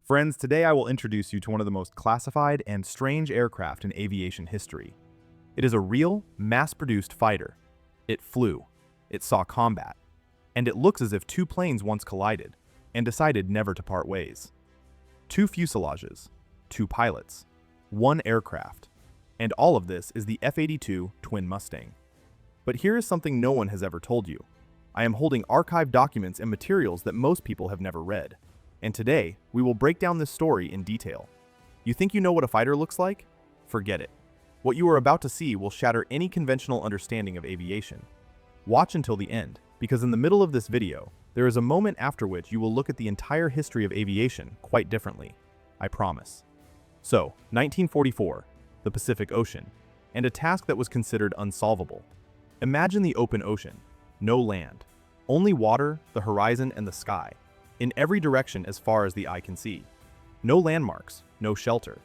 Friends, today I will introduce you to one of the most classified and strange aircraft in aviation history. It is a real, mass-produced fighter. It flew, it saw combat, and it looks as if two planes once collided and decided never to part ways. Two fuselages, two pilots, one aircraft, and all of this is the F-82 Twin Mustang. But here is something no one has ever told you. I am holding archived documents and materials that most people have never read. And today, we will break down this story in detail. You think you know what a fighter looks like? Forget it. What you are about to see will shatter any conventional understanding of aviation. Watch until the end, because in the middle of this video, there is a moment after which you will look at the entire history of aviation quite differently. I promise. So, 1944, the Pacific Ocean, and a task that was considered unsolvable. Imagine the open ocean, no land, only water, the horizon, and the sky. In every direction as far as the eye can see. No landmarks, no shelter,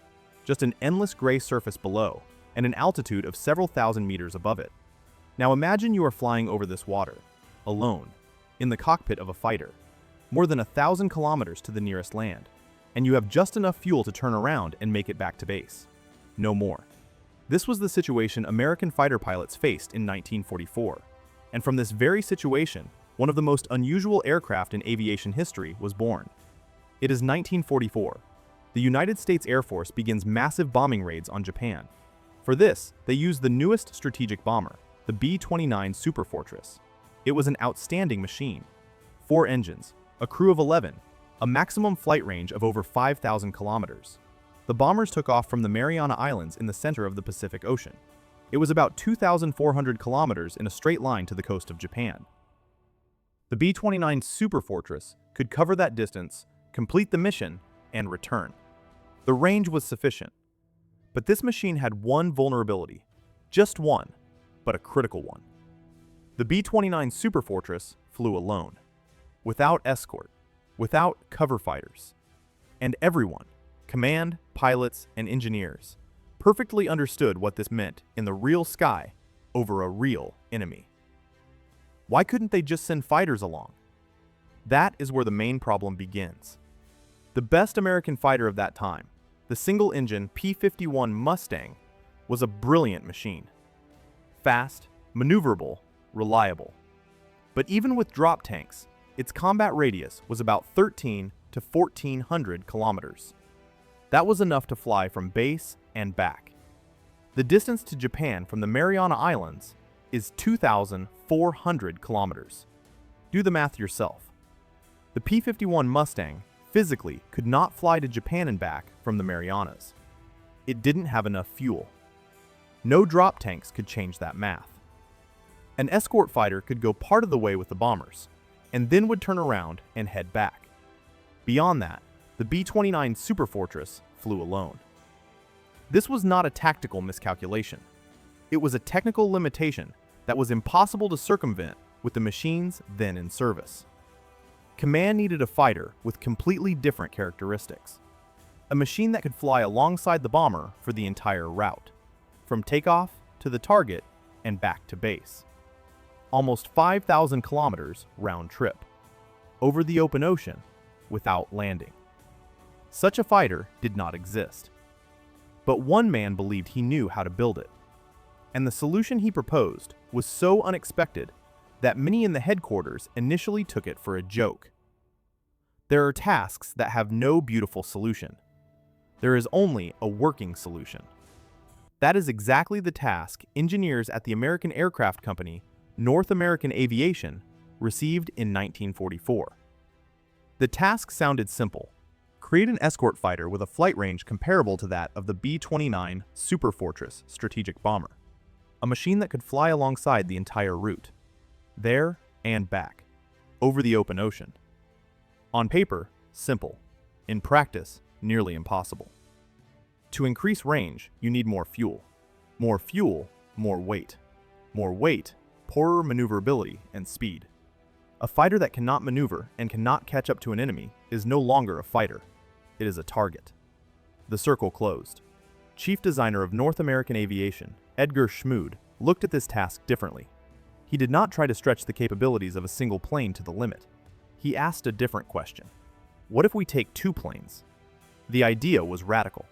just an endless gray surface below and an altitude of several thousand meters above it. Now imagine you are flying over this water, alone, in the cockpit of a fighter, more than 1,000 kilometers to the nearest land, and you have just enough fuel to turn around and make it back to base. No more. This was the situation American fighter pilots faced in 1944, and from this very situation, one of the most unusual aircraft in aviation history was born. It is 1944. The United States Air Force begins massive bombing raids on Japan. For this, they used the newest strategic bomber, the B-29 Superfortress. It was an outstanding machine. 4 engines, a crew of 11, a maximum flight range of over 5,000 kilometers. The bombers took off from the Mariana Islands in the center of the Pacific Ocean. It was about 2,400 kilometers in a straight line to the coast of Japan. The B-29 Superfortress could cover that distance, complete the mission, and return. The range was sufficient. But this machine had one vulnerability. Just one, but a critical one. The B-29 Superfortress flew alone, without escort, without cover fighters. And everyone, command, pilots, and engineers, perfectly understood what this meant in the real sky over a real enemy. Why couldn't they just send fighters along? That is where the main problem begins. The best American fighter of that time, the single-engine P-51 Mustang, was a brilliant machine. Fast, maneuverable, reliable. But even with drop tanks, its combat radius was about 1,300 to 1,400 kilometers. That was enough to fly from base and back. The distance to Japan from the Mariana Islands is 2,400 kilometers. Do the math yourself. The P-51 Mustang physically could not fly to Japan and back from the Marianas. It didn't have enough fuel. No drop tanks could change that math. An escort fighter could go part of the way with the bombers, and then would turn around and head back. Beyond that, the B-29 Superfortress flew alone. This was not a tactical miscalculation. It was a technical limitation that was impossible to circumvent with the machines then in service. Command needed a fighter with completely different characteristics. A machine that could fly alongside the bomber for the entire route, from takeoff to the target and back to base. Almost 5,000 kilometers round trip, over the open ocean, without landing. Such a fighter did not exist. But one man believed he knew how to build it. And the solution he proposed was so unexpected that many in the headquarters initially took it for a joke. There are tasks that have no beautiful solution. There is only a working solution. That is exactly the task engineers at the American aircraft company, North American Aviation, received in 1944. The task sounded simple. Create an escort fighter with a flight range comparable to that of the B-29 Superfortress strategic bomber. A machine that could fly alongside the entire route, there and back, over the open ocean. On paper, simple. In practice, nearly impossible. To increase range, you need more fuel. More fuel, more weight. More weight, poorer maneuverability and speed. A fighter that cannot maneuver and cannot catch up to an enemy is no longer a fighter. It is a target. The circle closed. Chief designer of North American Aviation, Edgar Schmood, looked at this task differently. He did not try to stretch the capabilities of a single plane to the limit. He asked a different question. What if we take 2 planes, The idea was radical.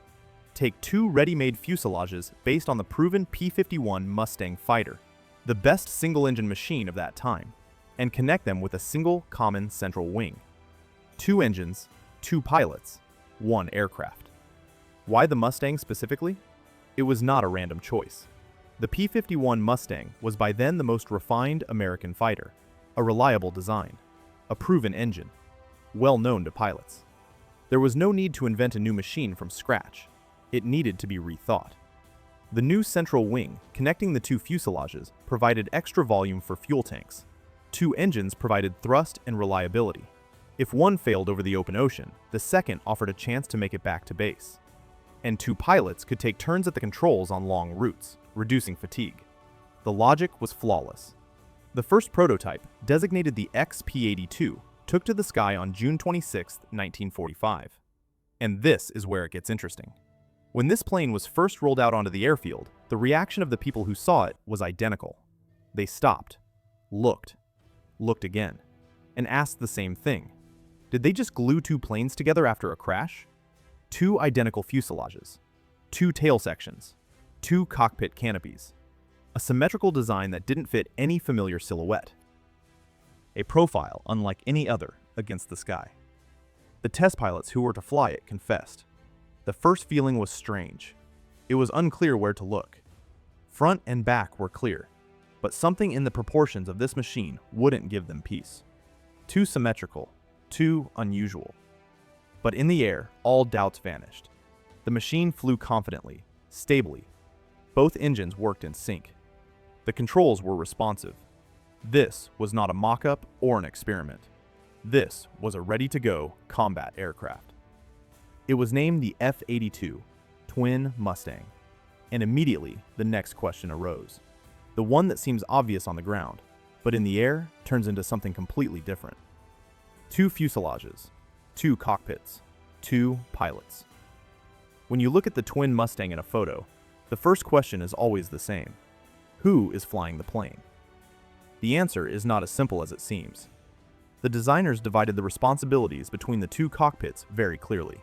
Take two ready-made fuselages based on the proven P-51 Mustang fighter, the best single-engine machine of that time, and connect them with a single common central wing. Two engines, two pilots, one aircraft. Why the Mustang specifically? It was not a random choice. The P-51 Mustang was by then the most refined American fighter, a reliable design, a proven engine, well known to pilots. There was no need to invent a new machine from scratch. It needed to be rethought. The new central wing, connecting the two fuselages, provided extra volume for fuel tanks. Two engines provided thrust and reliability. If one failed over the open ocean, the second offered a chance to make it back to base. And two pilots could take turns at the controls on long routes, reducing fatigue. The logic was flawless. The first prototype, designated the XP-82, took to the sky on June 26, 1945. And this is where it gets interesting. When this plane was first rolled out onto the airfield, the reaction of the people who saw it was identical. They stopped, looked again, and asked the same thing. Did they just glue two planes together after a crash? Two identical fuselages, two tail sections, two cockpit canopies, a symmetrical design that didn't fit any familiar silhouette. A profile unlike any other against the sky. The test pilots who were to fly it confessed. The first feeling was strange. It was unclear where to look. Front and back were clear, but something in the proportions of this machine wouldn't give them peace. Too symmetrical, too unusual. But in the air, all doubts vanished. The machine flew confidently, stably. Both engines worked in sync. The controls were responsive. This was not a mock-up or an experiment. This was a ready-to-go combat aircraft. It was named the F-82 Twin Mustang. And immediately, the next question arose. The one that seems obvious on the ground, but in the air turns into something completely different. Two fuselages, two cockpits, two pilots. When you look at the Twin Mustang in a photo, the first question is always the same. Who is flying the plane? The answer is not as simple as it seems. The designers divided the responsibilities between the two cockpits very clearly.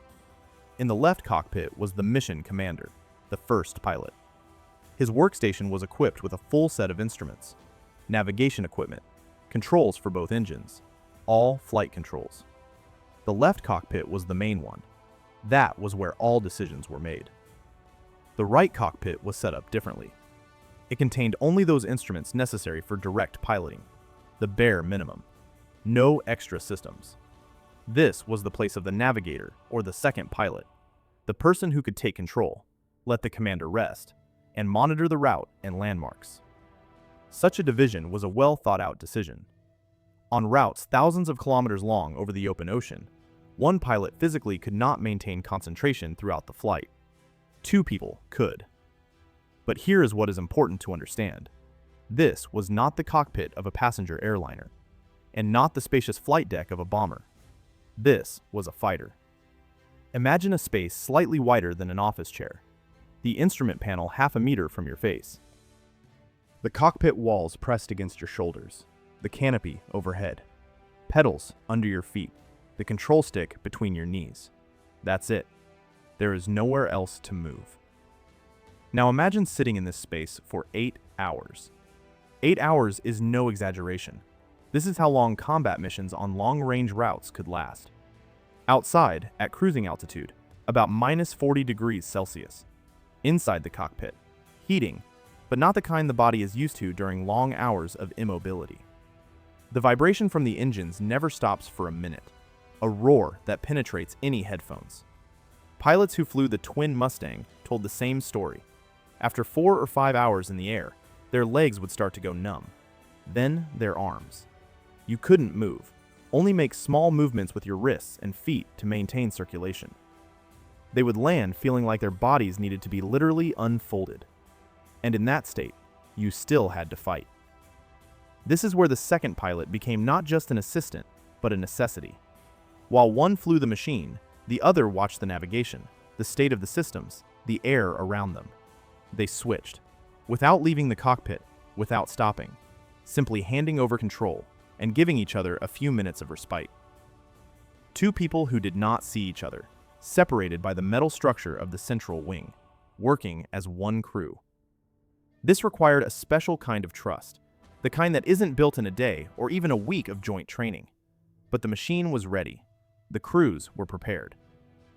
In the left cockpit was the mission commander, the first pilot. His workstation was equipped with a full set of instruments, navigation equipment, controls for both engines, all flight controls. The left cockpit was the main one. That was where all decisions were made. The right cockpit was set up differently. It contained only those instruments necessary for direct piloting, the bare minimum. No extra systems. This was the place of the navigator, or the second pilot, the person who could take control, let the commander rest, and monitor the route and landmarks. Such a division was a well-thought-out decision. On routes thousands of kilometers long over the open ocean, one pilot physically could not maintain concentration throughout the flight. Two people could. But here is what is important to understand. This was not the cockpit of a passenger airliner, and not the spacious flight deck of a bomber. This was a fighter. Imagine a space slightly wider than an office chair, the instrument panel half a meter from your face. The cockpit walls pressed against your shoulders, the canopy overhead, pedals under your feet, the control stick between your knees. That's it. There is nowhere else to move. Now imagine sitting in this space for 8 hours. 8 hours is no exaggeration. This is how long combat missions on long-range routes could last. Outside, at cruising altitude, about -40 degrees Celsius. Inside the cockpit, heating, but not the kind the body is used to during long hours of immobility. The vibration from the engines never stops for a minute, a roar that penetrates any headphones. Pilots who flew the Twin Mustang told the same story. After 4 or 5 hours in the air, their legs would start to go numb. Then their arms. You couldn't move, only make small movements with your wrists and feet to maintain circulation. They would land feeling like their bodies needed to be literally unfolded. And in that state, you still had to fight. This is where the second pilot became not just an assistant, but a necessity. While one flew the machine, the other watched the navigation, the state of the systems, the air around them. They switched, without leaving the cockpit, without stopping, simply handing over control and giving each other a few minutes of respite. Two people who did not see each other, separated by the metal structure of the central wing, working as one crew. This required a special kind of trust, the kind that isn't built in a day or even a week of joint training. But the machine was ready. The crews were prepared.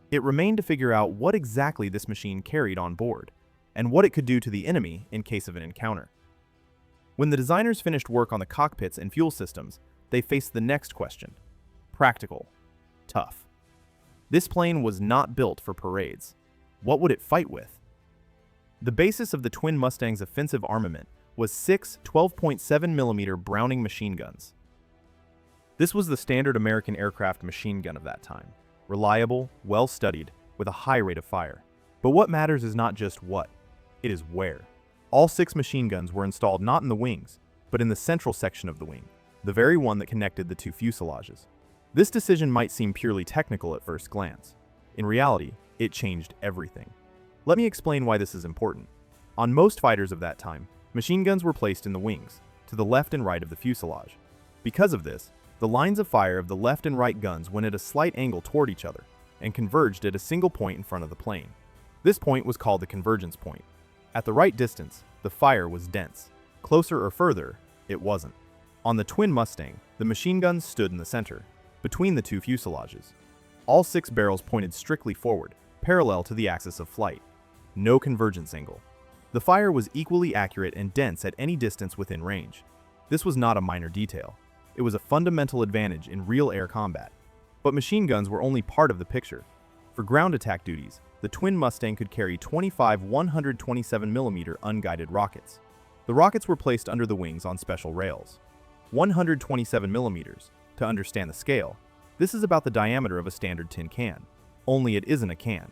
It remained to figure out what exactly this machine carried on board, and what it could do to the enemy in case of an encounter. When the designers finished work on the cockpits and fuel systems, they faced the next question: practical, tough. This plane was not built for parades. What would it fight with? The basis of the Twin Mustang's offensive armament was 6 12.7mm Browning machine guns. This was the standard American aircraft machine gun of that time, reliable, well-studied, with a high rate of fire. But what matters is not just what, it is where. All 6 machine guns were installed not in the wings, but in the central section of the wing, the very one that connected the 2 fuselages. This decision might seem purely technical at first glance. In reality, it changed everything. Let me explain why this is important. On most fighters of that time, machine guns were placed in the wings, to the left and right of the fuselage. Because of this, the lines of fire of the left and right guns went at a slight angle toward each other, and converged at a single point in front of the plane. This point was called the convergence point. At the right distance, the fire was dense. Closer or further, it wasn't. On the Twin Mustang, the machine guns stood in the center, between the 2 fuselages. All 6 barrels pointed strictly forward, parallel to the axis of flight. No convergence angle. The fire was equally accurate and dense at any distance within range. This was not a minor detail. It was a fundamental advantage in real air combat. But machine guns were only part of the picture. For ground attack duties, the Twin Mustang could carry 25 127mm unguided rockets. The rockets were placed under the wings on special rails. 127mm, to understand the scale, this is about the diameter of a standard tin can. Only it isn't a can.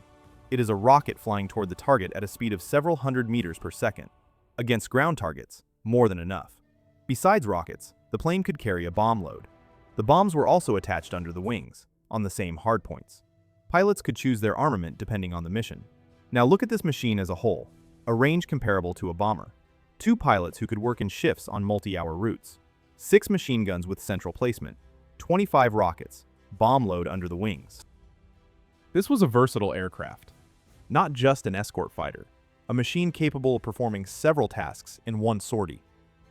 It is a rocket flying toward the target at a speed of several hundred meters per second. Against ground targets, more than enough. Besides rockets, the plane could carry a bomb load. The bombs were also attached under the wings, on the same hardpoints. Pilots could choose their armament depending on the mission. Now look at this machine as a whole, a range comparable to a bomber. 2 pilots who could work in shifts on multi-hour routes. 6 machine guns with central placement. 25 rockets, bomb load under the wings. This was a versatile aircraft. Not just an escort fighter, a machine capable of performing several tasks in one sortie.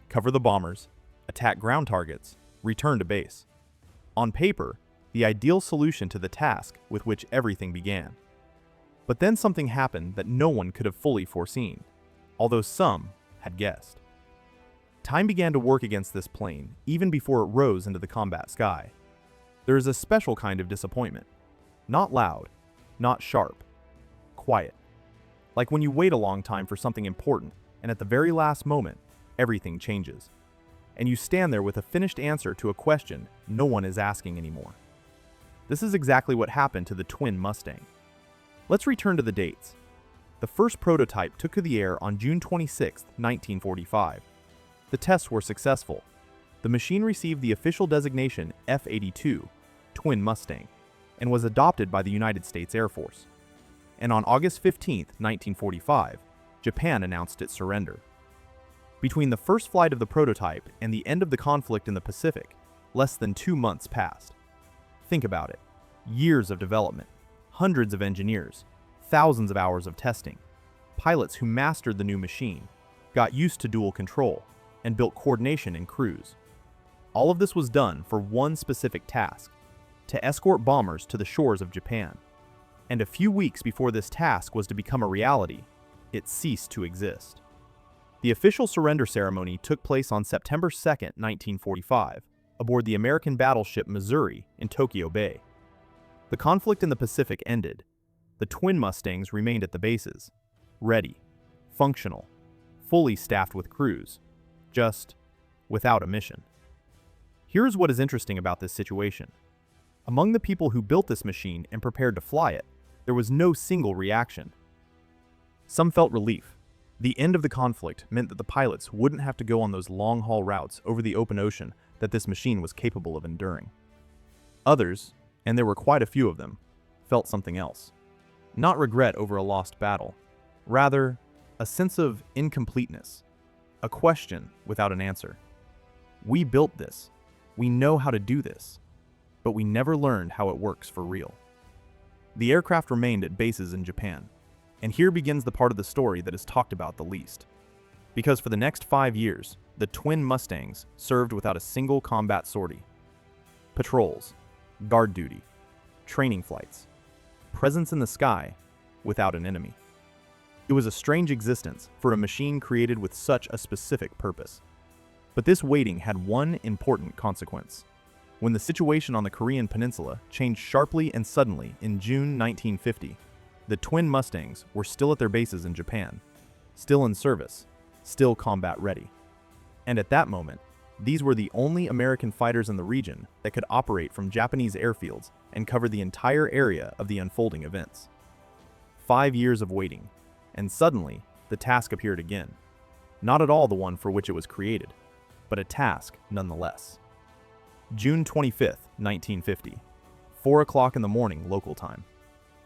Cover the bombers, attack ground targets, return to base. On paper, the ideal solution to the task with which everything began. But then something happened that no one could have fully foreseen, although some had guessed. Time began to work against this plane even before it rose into the combat sky. There is a special kind of disappointment. Not loud, not sharp, quiet. Like when you wait a long time for something important, and at the very last moment, everything changes. And you stand there with a finished answer to a question no one is asking anymore. This is exactly what happened to the Twin Mustang. Let's return to the dates. The first prototype took to the air on June 26, 1945. The tests were successful. The machine received the official designation F-82 Twin Mustang and was adopted by the United States Air Force. And on August 15, 1945, Japan announced its surrender. Between the first flight of the prototype and the end of the conflict in the Pacific, less than 2 months passed. Think about it. Years of development, hundreds of engineers, thousands of hours of testing, pilots who mastered the new machine, got used to dual control, and built coordination in crews. All of this was done for one specific task: to escort bombers to the shores of Japan. And a few weeks before this task was to become a reality, it ceased to exist. The official surrender ceremony took place on September 2, 1945, aboard the American battleship Missouri in Tokyo Bay. The conflict in the Pacific ended. The Twin Mustangs remained at the bases, ready, functional, fully staffed with crews, just without a mission. Here's what is interesting about this situation. Among the people who built this machine and prepared to fly it, there was no single reaction. Some felt relief. The end of the conflict meant that the pilots wouldn't have to go on those long-haul routes over the open ocean that this machine was capable of enduring. Others, and there were quite a few of them, felt something else. Not regret over a lost battle, rather, a sense of incompleteness, a question without an answer. We built this, we know how to do this, but we never learned how it works for real. The aircraft remained at bases in Japan. And here begins the part of the story that is talked about the least. Because for the next 5 years, the Twin Mustangs served without a single combat sortie. Patrols, guard duty, training flights, presence in the sky without an enemy. It was a strange existence for a machine created with such a specific purpose. But this waiting had one important consequence. When the situation on the Korean peninsula changed sharply and suddenly in June 1950, the Twin Mustangs were still at their bases in Japan, still in service, still combat ready. And at that moment, these were the only American fighters in the region that could operate from Japanese airfields and cover the entire area of the unfolding events. 5 years of waiting, and suddenly, the task appeared again. Not at all the one for which it was created, but a task nonetheless. June 25th, 1950, 4 o'clock in the morning local time.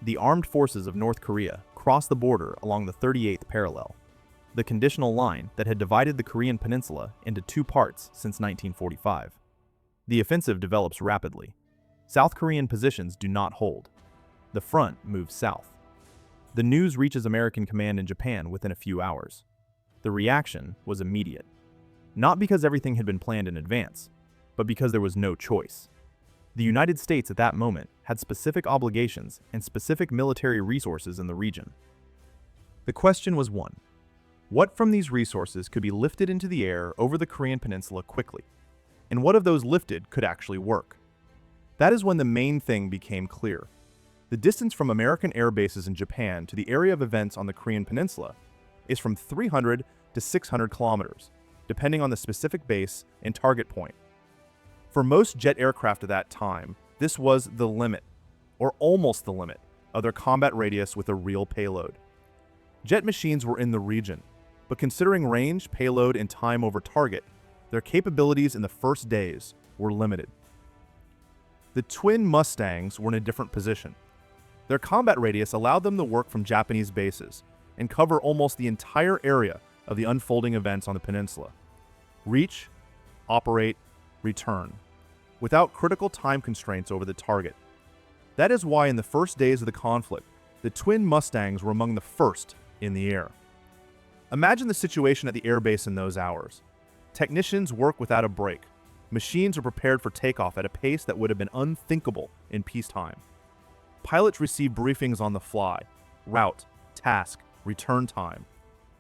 The armed forces of North Korea crossed the border along the 38th parallel, the conditional line that had divided the Korean peninsula into 2 parts since 1945. The offensive develops rapidly. South Korean positions do not hold. The front moves south. The news reaches American command in Japan within a few hours. The reaction was immediate. Not because everything had been planned in advance, but because there was no choice. The United States at that moment had specific obligations and specific military resources in the region. The question was one: what from these resources could be lifted into the air over the Korean peninsula quickly? And what of those lifted could actually work? That is when the main thing became clear. The distance from American air bases in Japan to the area of events on the Korean peninsula is from 300 to 600 kilometers, depending on the specific base and target point. For most jet aircraft at that time, this was the limit, or almost the limit, of their combat radius with a real payload. Jet machines were in the region, but considering range, payload, and time over target, their capabilities in the first days were limited. The Twin Mustangs were in a different position. Their combat radius allowed them to work from Japanese bases and cover almost the entire area of the unfolding events on the peninsula. Reach, operate, return, without critical time constraints over the target. That is why in the first days of the conflict, the Twin Mustangs were among the first in the air. Imagine the situation at the airbase in those hours. Technicians work without a break. Machines are prepared for takeoff at a pace that would have been unthinkable in peacetime. Pilots receive briefings on the fly, route, task, return time.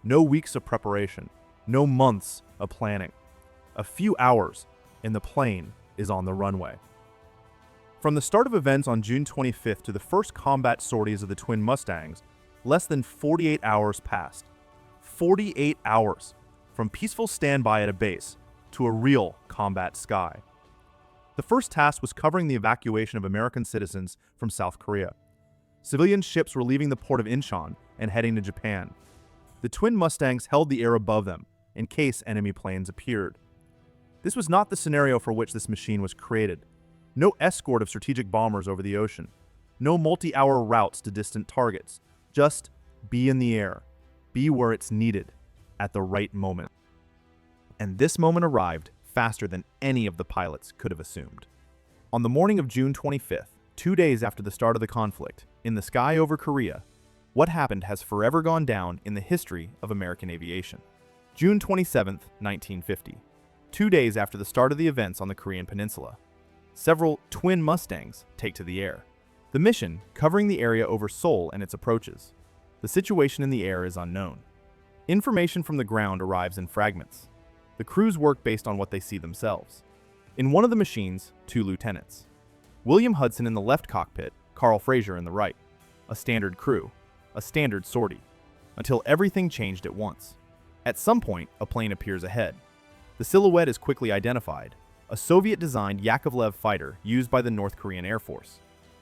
No weeks of preparation, no months of planning. A few hours, and the plane is on the runway. From the start of events on June 25th to the first combat sorties of the Twin Mustangs, less than 48 hours passed. 48 hours, from peaceful standby at a base to a real combat sky. The first task was covering the evacuation of American citizens from South Korea. Civilian ships were leaving the port of Incheon and heading to Japan. The Twin Mustangs held the air above them in case enemy planes appeared. This was not the scenario for which this machine was created. No escort of strategic bombers over the ocean. No multi-hour routes to distant targets. Just be in the air. Be where it's needed at the right moment. And this moment arrived faster than any of the pilots could have assumed. On the morning of June 25th, 2 days after the start of the conflict, in the sky over Korea, what happened has forever gone down in the history of American aviation. June 27th, 1950. 2 days after the start of the events on the Korean peninsula, several Twin Mustangs take to the air. The mission covering the area over Seoul and its approaches. The situation in the air is unknown. Information from the ground arrives in fragments. The crews work based on what they see themselves. In one of the machines, 2 lieutenants. William Hudson in the left cockpit, Carl Fraser in the right. A standard crew, a standard sortie, until everything changed at once. At some point, a plane appears ahead. The silhouette is quickly identified, a Soviet-designed Yakovlev fighter used by the North Korean Air Force.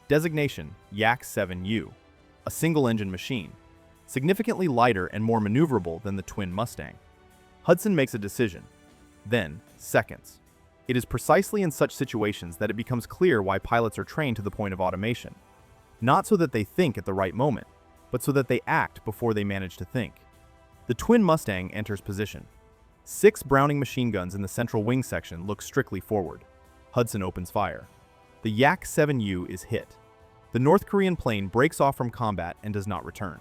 Designation, Yak-7U, a single-engine machine, significantly lighter and more maneuverable than the Twin Mustang. Hudson makes a decision, then seconds. It is precisely in such situations that it becomes clear why pilots are trained to the point of automation. Not so that they think at the right moment, but so that they act before they manage to think. The Twin Mustang enters position. 6 Browning machine guns in the central wing section look strictly forward. Hudson opens fire. The Yak-7U is hit. the North Korean plane breaks off from combat and does not return.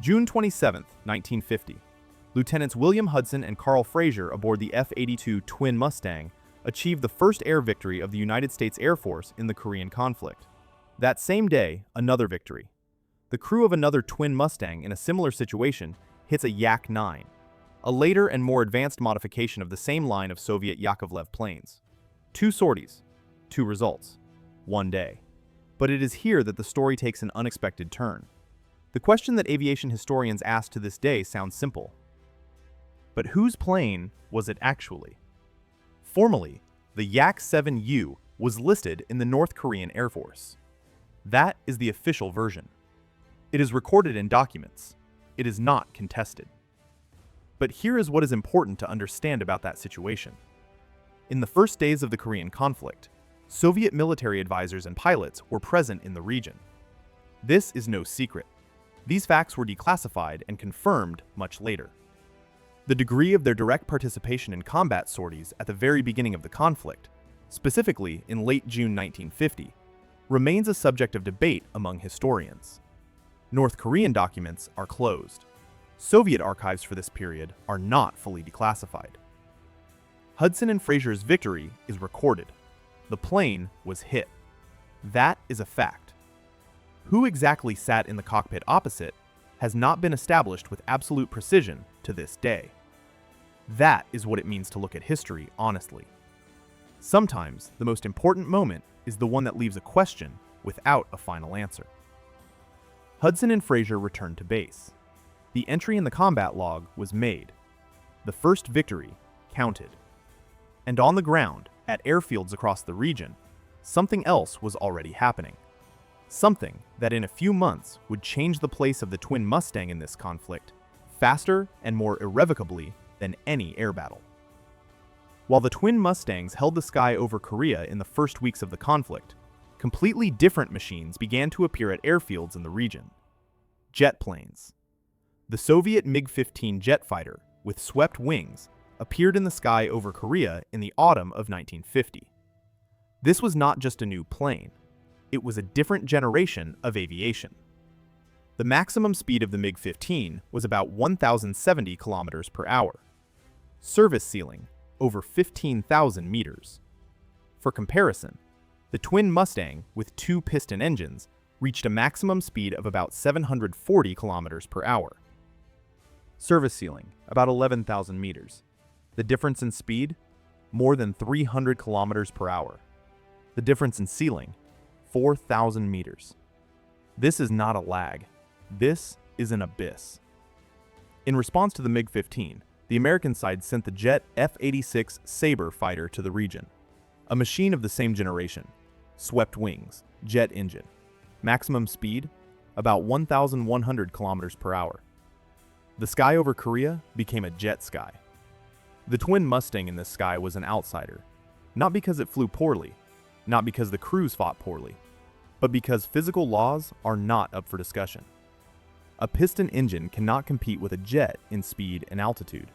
June 27, 1950. Lieutenants William Hudson and Carl Fraser aboard the F-82 Twin Mustang achieved the first air victory of the United States Air Force in the Korean conflict. That same day, another victory. The crew of another Twin Mustang in a similar situation hits a Yak-9, a later and more advanced modification of the same line of Soviet Yakovlev planes. 2 sorties, 2 results, 1 day. But it is here that the story takes an unexpected turn. The question that aviation historians ask to this day sounds simple. But whose plane was it actually? Formally, the Yak-7U was listed in the North Korean Air Force. That is the official version. It is recorded in documents. It is not contested. But here is what is important to understand about that situation. In the first days of the Korean conflict, Soviet military advisors and pilots were present in the region. This is no secret. These facts were declassified and confirmed much later. The degree of their direct participation in combat sorties at the very beginning of the conflict, specifically in late June 1950, remains a subject of debate among historians. North Korean documents are closed. Soviet archives for this period are not fully declassified. Hudson and Fraser's victory is recorded. The plane was hit. That is a fact. Who exactly sat in the cockpit opposite has not been established with absolute precision to this day. That is what it means to look at history honestly. Sometimes the most important moment is the one that leaves a question without a final answer. Hudson and Fraser returned to base. The entry in the combat log was made. The first victory counted. And on the ground, at airfields across the region, something else was already happening. Something that in a few months would change the place of the Twin Mustang in this conflict faster and more irrevocably than any air battle. While the Twin Mustangs held the sky over Korea in the first weeks of the conflict, completely different machines began to appear at airfields in the region. Jet planes. The Soviet MiG-15 jet fighter, with swept wings, appeared in the sky over Korea in the autumn of 1950. This was not just a new plane. It was a different generation of aviation. The maximum speed of the MiG-15 was about 1,070 kilometers per hour. Service ceiling, over 15,000 meters. For comparison, the Twin Mustang with 2 piston engines reached a maximum speed of about 740 kilometers per hour. Service ceiling, about 11,000 meters. The difference in speed? More than 300 kilometers per hour. The difference in ceiling? 4,000 meters. This is not a lag. This is an abyss. In response to the MiG-15, the American side sent the jet F-86 Sabre fighter to the region. A machine of the same generation. Swept wings, jet engine. Maximum speed? About 1,100 kilometers per hour. The sky over Korea became a jet sky. The Twin Mustang in this sky was an outsider, not because it flew poorly, not because the crews fought poorly, but because physical laws are not up for discussion. A piston engine cannot compete with a jet in speed and altitude.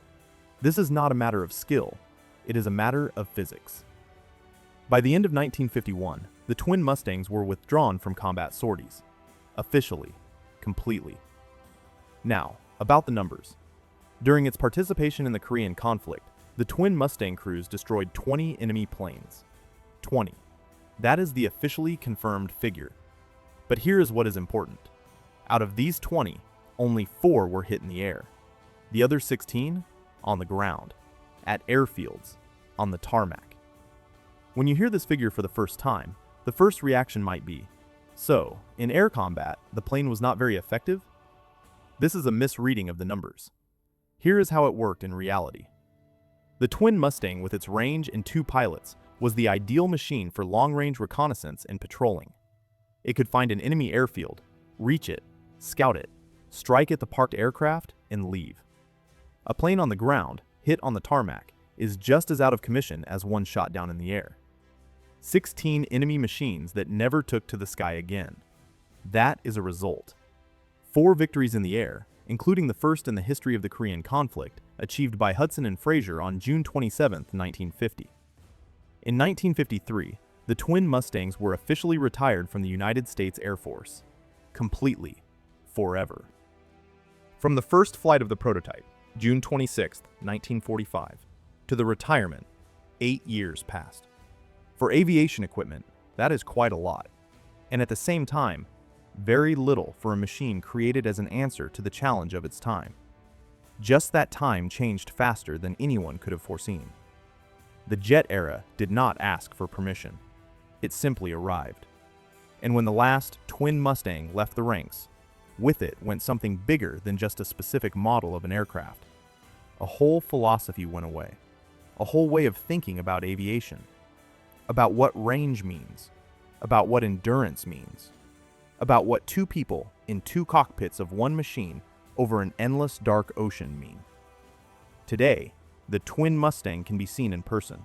This is not a matter of skill, it is a matter of physics. By the end of 1951, the Twin Mustangs were withdrawn from combat sorties. Officially, completely. Now, about the numbers. During its participation in the Korean conflict, the Twin Mustang crews destroyed 20 enemy planes. 20. That is the officially confirmed figure. But here is what is important. Out of these 20, only 4 were hit in the air. The other 16, on the ground, at airfields, on the tarmac. When you hear this figure for the first time, the first reaction might be, so, in air combat, the plane was not very effective? This is a misreading of the numbers. Here is how it worked in reality. The Twin Mustang with its range and 2 pilots was the ideal machine for long-range reconnaissance and patrolling. It could find an enemy airfield, reach it, scout it, strike at the parked aircraft, and leave. A plane on the ground, hit on the tarmac, is just as out of commission as one shot down in the air. 16 enemy machines that never took to the sky again. That is a result. 4 victories in the air, including the first in the history of the Korean conflict, achieved by Hudson and Fraser on June 27, 1950. In 1953, the Twin Mustangs were officially retired from the United States Air Force. Completely. Forever. From the first flight of the prototype, June 26, 1945, to the retirement, 8 years passed. For aviation equipment, that is quite a lot. And at the same time, very little for a machine created as an answer to the challenge of its time. Just that time changed faster than anyone could have foreseen. The jet era did not ask for permission. It simply arrived. And when the last Twin Mustang left the ranks, with it went something bigger than just a specific model of an aircraft. A whole philosophy went away. A whole way of thinking about aviation. About what range means. About what endurance means. About what two people in two cockpits of one machine over an endless dark ocean mean. Today, the Twin Mustang can be seen in person.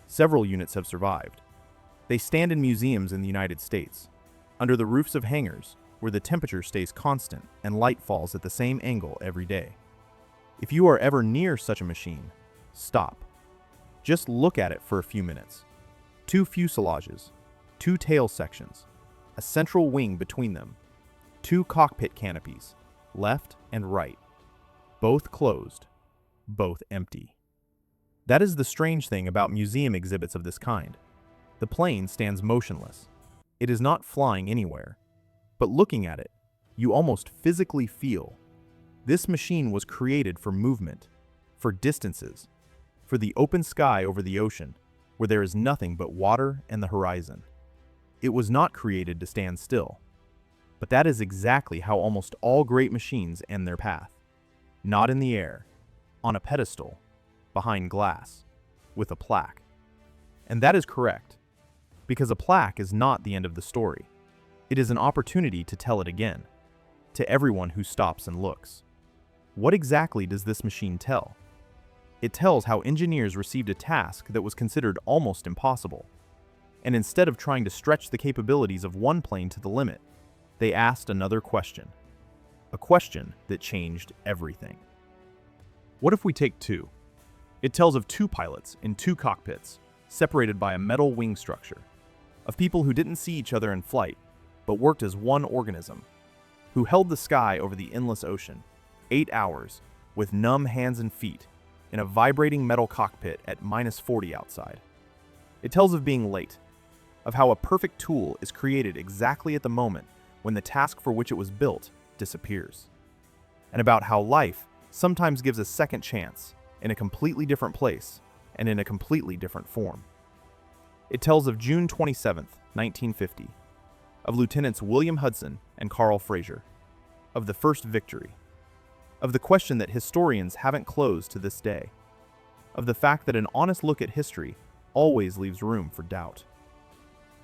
Several units have survived. They stand in museums in the United States, under the roofs of hangars where the temperature stays constant and light falls at the same angle every day. If you are ever near such a machine, stop. Just look at it for a few minutes. 2 fuselages, 2 tail sections, a central wing between them, 2 cockpit canopies, left and right, both closed, both empty. That is the strange thing about museum exhibits of this kind. The plane stands motionless. It is not flying anywhere. But looking at it, you almost physically feel this machine was created for movement, for distances, for the open sky over the ocean, where there is nothing but water and the horizon. It was not created to stand still. But that is exactly how almost all great machines end their path. Not in the air, on a pedestal, behind glass, with a plaque. And that is correct, because a plaque is not the end of the story. It is an opportunity to tell it again, to everyone who stops and looks. What exactly does this machine tell? It tells how engineers received a task that was considered almost impossible. And instead of trying to stretch the capabilities of one plane to the limit, they asked another question. A question that changed everything. What if we take 2? It tells of 2 pilots in 2 cockpits, separated by a metal wing structure, of people who didn't see each other in flight, but worked as one organism, who held the sky over the endless ocean, 8 hours, with numb hands and feet, in a vibrating metal cockpit at -40 outside. It tells of being late, of how a perfect tool is created exactly at the moment when the task for which it was built disappears, and about how life sometimes gives a second chance in a completely different place and in a completely different form. It tells of June 27, 1950, of Lieutenants William Hudson and Carl Fraser, of the first victory, of the question that historians haven't closed to this day, of the fact that an honest look at history always leaves room for doubt.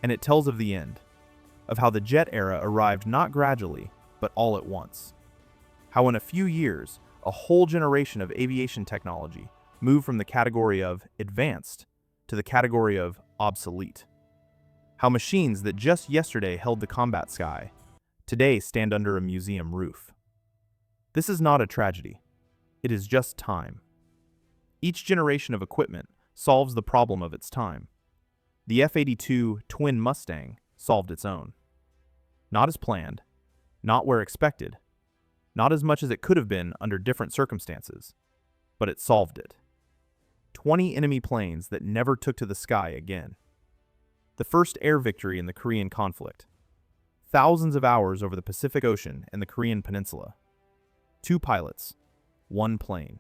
And it tells of the end, of how the jet era arrived not gradually, but all at once. How in a few years, a whole generation of aviation technology moved from the category of advanced to the category of obsolete. How machines that just yesterday held the combat sky today stand under a museum roof. This is not a tragedy. It is just time. Each generation of equipment solves the problem of its time. The F-82 Twin Mustang solved its own. Not as planned, not where expected, not as much as it could have been under different circumstances, but it solved it. 20 enemy planes that never took to the sky again. The first air victory in the Korean conflict. Thousands of hours over the Pacific Ocean and the Korean Peninsula. 2 pilots, 1 plane.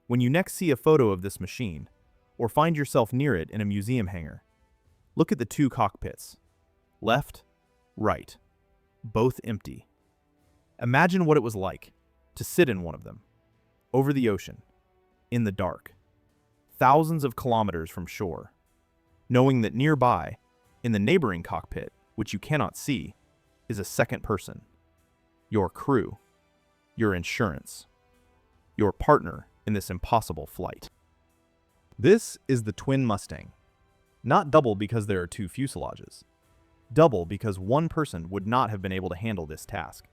When you next see a photo of this machine, or find yourself near it in a museum hangar, look at the 2 cockpits. Left, right, both empty. Imagine what it was like to sit in one of them, over the ocean, in the dark, thousands of kilometers from shore, knowing that nearby, in the neighboring cockpit, which you cannot see, is a second person, your crew, your insurance, your partner in this impossible flight. This is the Twin Mustang. Not double because there are 2 fuselages. Double because one person would not have been able to handle this task.